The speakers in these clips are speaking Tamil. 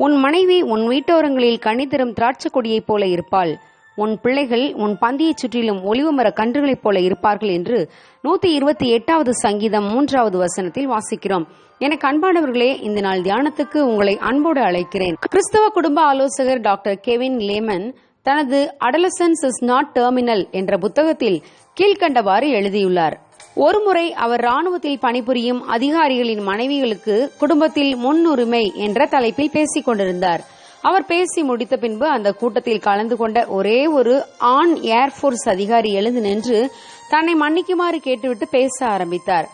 உன் மனைவி உன் வீட்டோரங்களில் கனி தரும் திராட்சை கொடியைப் போல இருப்பாள். உன் பிள்ளைகள் உன் பந்தியைச் சுற்றிலும் ஒலிவமர கன்றுகளைப் போல இருப்பார்கள் என்று 128வது சங்கீதம் 3வது வசனத்தில் வாசிக்கிறோம். எனக்கு அன்பானவர்களே, இந்த நாள் தியானத்துக்கு உங்களை அன்போடு அழைக்கிறேன். கிறிஸ்தவ குடும்ப ஆலோசகர் டாக்டர் கெவின் லேமன் தனது அடலசன்ஸ் இஸ் நாட் டெர்மினல் என்ற புத்தகத்தில் கீழ்கண்டவாறு எழுதியுள்ளார். ஒருமுறை அவர் ராணுவத்தில் பணிபுரியும் அதிகாரிகளின் மனைவிகளுக்கு குடும்பத்தில் முன்னுரிமை என்ற தலைப்பில் பேசிக் கொண்டிருந்தார். அவர் பேசி முடித்த பின்பு அந்த கூட்டத்தில் கலந்து கொண்ட ஒரே ஒரு ஆண் ஏர்போர்ஸ் அதிகாரி எழுந்து நின்று தன்னை மன்னிக்குமாறு கேட்டுவிட்டு பேச ஆரம்பித்தார்.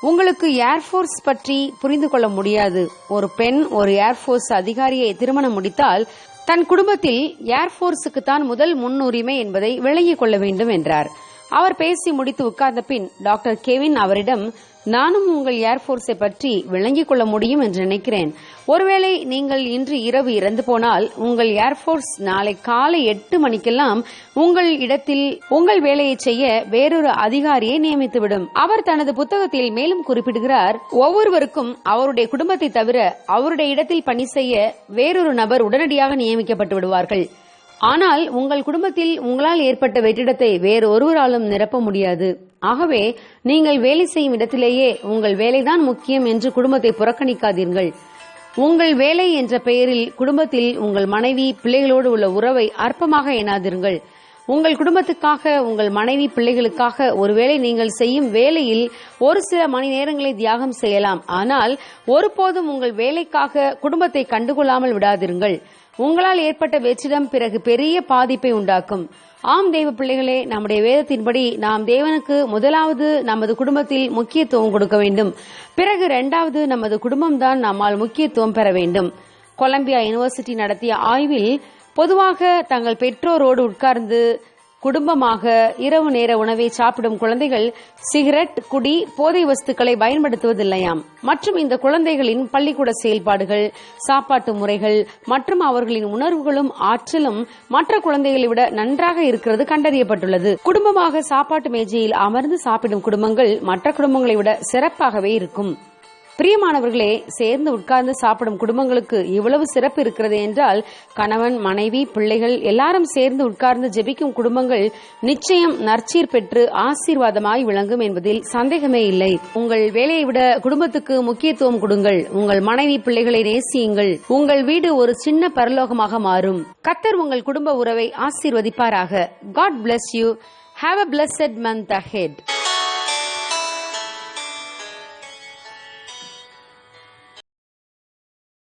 உங்களுக்கு ஏர்போர்ஸ் பற்றி புரிந்து கொள்ள முடியாது. ஒரு பெண் ஒரு ஏர்போர்ஸ் அதிகாரியை திருமணம் முடித்தால் தன் குடும்பத்தில் ஏர்போர்ஸுக்கு தான் முதல் முன்னுரிமை என்பதை விளங்கிக் கொள்ள வேண்டும் என்றார். அவர் பேசி முடித்து உட்கார்ந்த பின் டாக்டர் கெவின் அவரிடம், நானும் உங்கள் ஏர்போர்ஸை பற்றி விளங்கிக் கொள்ள முடியும் என்று நினைக்கிறேன். ஒருவேளை நீங்கள் இன்று இரவு இறந்து போனால் உங்கள் ஏர்போர்ஸ் நாளை காலை 8 மணிக்கெல்லாம் உங்கள் இடத்தில் உங்கள் வேலையை செய்ய வேறொரு அதிகாரியை நியமித்துவிடும். அவர் தனது புத்தகத்தில் மேலும் குறிப்பிடுகிறார், ஒவ்வொருவருக்கும் அவருடைய குடும்பத்தை தவிர அவருடைய இடத்தில் பணி செய்ய வேறொரு நபர் உடனடியாக நியமிக்கப்பட்டு விடுவார்கள். ஆனால் உங்கள் குடும்பத்தில் உங்களால் ஏற்பட்ட வெற்றிடத்தை வேறு ஒருவராலும் நிரப்ப முடியாது. ஆகவே நீங்கள் வேலை செய்யும் இடத்திலேயே உங்கள் வேலைதான் முக்கியம் என்று குடும்பத்தை புறக்கணிக்காதீர்கள். உங்கள் வேலை என்ற பெயரில் குடும்பத்தில் உங்கள் மனைவி பிள்ளைகளோடு உள்ள உறவை அற்பமாக எண்ணாதீர்கள். உங்கள் குடும்பத்துக்காக, உங்கள் மனைவி பிள்ளைகளுக்காக ஒருவேளை நீங்கள் செய்யும் வேலையில் ஒரு சில மணி நேரங்களை தியாகம் செய்யலாம். ஆனால் ஒருபோதும் உங்கள் வேலைக்காக குடும்பத்தை கண்டுகொள்ளாமல் விடாதீர்கள். உங்களால் ஏற்பட்ட வெற்றிடம் பிறகு பெரிய பாதிப்பை உண்டாக்கும். ஆம் தேவ பிள்ளைகளே, நம்முடைய வேதத்தின்படி நாம் தேவனுக்கு முதலாவது நமது குடும்பத்தில் முக்கியத்துவம் கொடுக்க வேண்டும். பிறகு 2வது நமது குடும்பம்தான் நம்மால் முக்கியத்துவம் பெற வேண்டும். கொலம்பியா யூனிவர்சிட்டி நடத்திய ஆய்வில் பொதுவாக தங்கள் பெற்றோரோடு உட்கார்ந்து குடும்பமாக இரவு நேர உணவை சாப்பிடும் குழந்தைகள் சிகரெட், குடி, போதை வஸ்துக்களை பயன்படுத்துவதில்லையாம். மற்றும் இந்த குழந்தைகளின் பள்ளிக்கூட செயல்பாடுகள், சாப்பாட்டு முறைகள் மற்றும் அவர்களின் உணர்வுகளும் ஆற்றலும் மற்ற குழந்தைகளை விட நன்றாக இருக்கிறது கண்டறியப்பட்டுள்ளது. குடும்பமாக சாப்பாட்டு மேஜையில் அமர்ந்து சாப்பிடும் குடும்பங்கள் மற்ற குடும்பங்களை விட சிறப்பாகவே இருக்கும். பிரியமானவர்களே, சேர்ந்து உட்கார்ந்து சாப்பிடும் குடும்பங்களுக்கு இவ்வளவு சிறப்பு இருக்கிறது என்றால் கணவன், மனைவி, பிள்ளைகள் எல்லாரும் சேர்ந்து உட்கார்ந்து ஜெபிக்கும் குடும்பங்கள் நிச்சயம் நற்சீர் பெற்று ஆசீர்வாதமாய் விளங்கும் என்பதில் சந்தேகமே இல்லை. உங்கள் வேலையை விட குடும்பத்துக்கு முக்கியத்துவம் கொடுங்கள். உங்கள் மனைவி பிள்ளைகளை நேசியுங்கள். உங்கள் வீடு ஒரு சின்ன பரலோகமாக மாறும். கர்த்தர் உங்கள் குடும்ப உறவை ஆசீர்வதிப்பாராக. God bless you. Have a blessed month ahead.